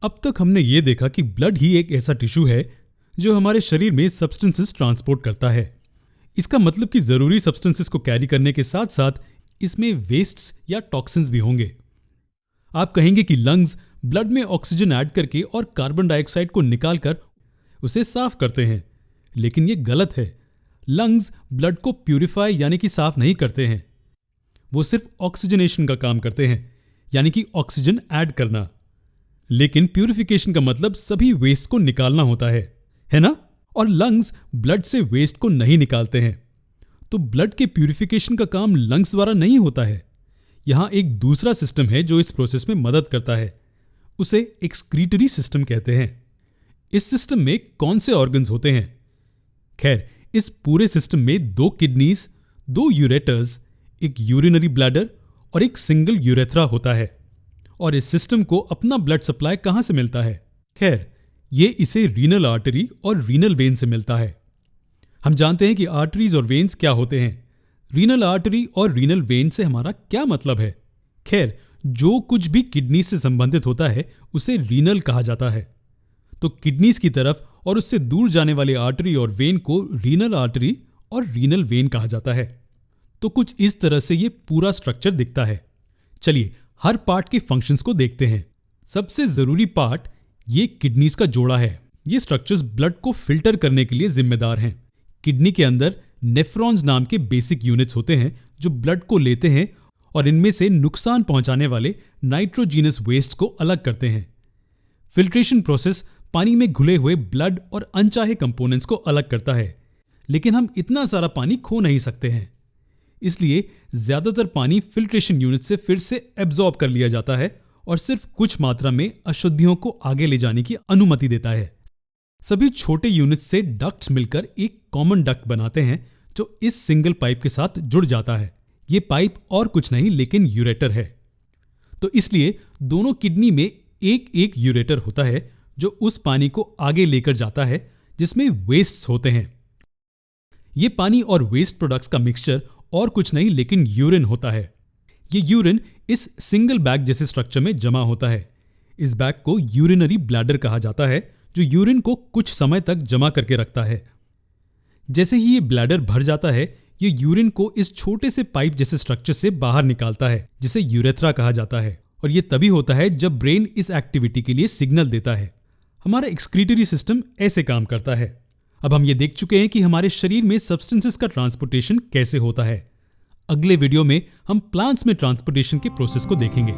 अब तक हमने ये देखा कि ब्लड ही एक ऐसा टिश्यू है जो हमारे शरीर में सब्सटेंसेस ट्रांसपोर्ट करता है। इसका मतलब कि जरूरी सब्सटेंसेस को कैरी करने के साथ साथ इसमें वेस्ट्स या टॉक्सिन्स भी होंगे। आप कहेंगे कि लंग्स ब्लड में ऑक्सीजन ऐड करके और कार्बन डाइऑक्साइड को निकालकर उसे साफ करते हैं, लेकिन यह गलत है। लंग्स ब्लड को प्यूरिफाई यानी कि साफ नहीं करते हैं, वो सिर्फ ऑक्सीजनेशन का काम करते हैं, यानी कि ऑक्सीजन ऐड करना। लेकिन प्यूरिफिकेशन का मतलब सभी वेस्ट को निकालना होता है ना? और लंग्स ब्लड से वेस्ट को नहीं निकालते हैं, तो ब्लड के प्यूरिफिकेशन का काम लंग्स द्वारा नहीं होता है। यहां एक दूसरा सिस्टम है जो इस प्रोसेस में मदद करता है, उसे एक्सक्रीटरी सिस्टम कहते हैं। इस सिस्टम में कौन से ऑर्गन्स होते हैं? खैर, इस पूरे सिस्टम में 2 किडनीज, 2 यूरेटर्स, एक यूरिनरी ब्लैडर और एक सिंगल यूरेथ्रा होता है। और इस सिस्टम को अपना ब्लड सप्लाई कहां से मिलता है? खैर, ये इसे रीनल आर्टरी और रीनल वेन से मिलता है। हम जानते हैं कि आर्टरीज और वेन्स क्या होते हैं। रीनल आर्टरी और रीनल वेन से हमारा क्या मतलब है? खैर, जो कुछ भी किडनी से संबंधित होता है उसे रीनल कहा जाता है। तो किडनीज की तरफ और उससे दूर जाने वाले आर्टरी और वेन को रीनल आर्टरी और रीनल वेन कहा जाता है। तो कुछ इस तरह से ये पूरा स्ट्रक्चर दिखता है। चलिए हर पार्ट के फंक्शंस को देखते हैं। सबसे जरूरी पार्ट ये किडनीज का जोड़ा है। ये स्ट्रक्चर्स ब्लड को फिल्टर करने के लिए जिम्मेदार हैं। किडनी के अंदर नेफ्रॉन्स नाम के बेसिक यूनिट्स होते हैं जो ब्लड को लेते हैं और इनमें से नुकसान पहुंचाने वाले नाइट्रोजीनस वेस्ट को अलग करते हैं। फिल्ट्रेशन प्रोसेस पानी में घुले हुए ब्लड और अनचाहे कंपोनेंट्स को अलग करता है, लेकिन हम इतना सारा पानी खो नहीं सकते हैं। इसलिए ज्यादातर पानी फिल्ट्रेशन यूनिट से फिर से एब्जॉर्ब कर लिया जाता है और सिर्फ कुछ मात्रा में अशुद्धियों को आगे ले जाने की अनुमति देता है। सभी छोटे यूनिट्स से डक्ट्स मिलकर एक कॉमन डक्ट बनाते हैं जो इस सिंगल पाइप के साथ जुड़ जाता है। ये पाइप और कुछ नहीं लेकिन यूरेटर है। तो इसलिए दोनों किडनी में एक एक यूरेटर होता है जो उस पानी को आगे लेकर जाता है जिसमें वेस्ट्स होते हैं। ये पानी और वेस्ट प्रोडक्ट्स का मिक्सचर और कुछ नहीं लेकिन यूरिन होता है। ये यूरिन इस सिंगल बैग जैसे स्ट्रक्चर में जमा होता है। इस बैग को यूरिनरी ब्लैडर कहा जाता है जो यूरिन को कुछ समय तक जमा करके रखता है। जैसे ही ये ब्लैडर भर जाता है, ये यूरिन को इस छोटे से पाइप जैसे स्ट्रक्चर से बाहर निकालता है जिसे यूरेथ्रा कहा जाता है। और ये तभी होता है जब ब्रेन इस एक्टिविटी के लिए सिग्नल देता है। हमारा एक्सक्रीटरी सिस्टम ऐसे काम करता है। अब हम ये देख चुके हैं कि हमारे शरीर में सब्सटेंसेस का ट्रांसपोर्टेशन कैसे होता है। अगले वीडियो में हम प्लांट्स में ट्रांसपोर्टेशन के प्रोसेस को देखेंगे।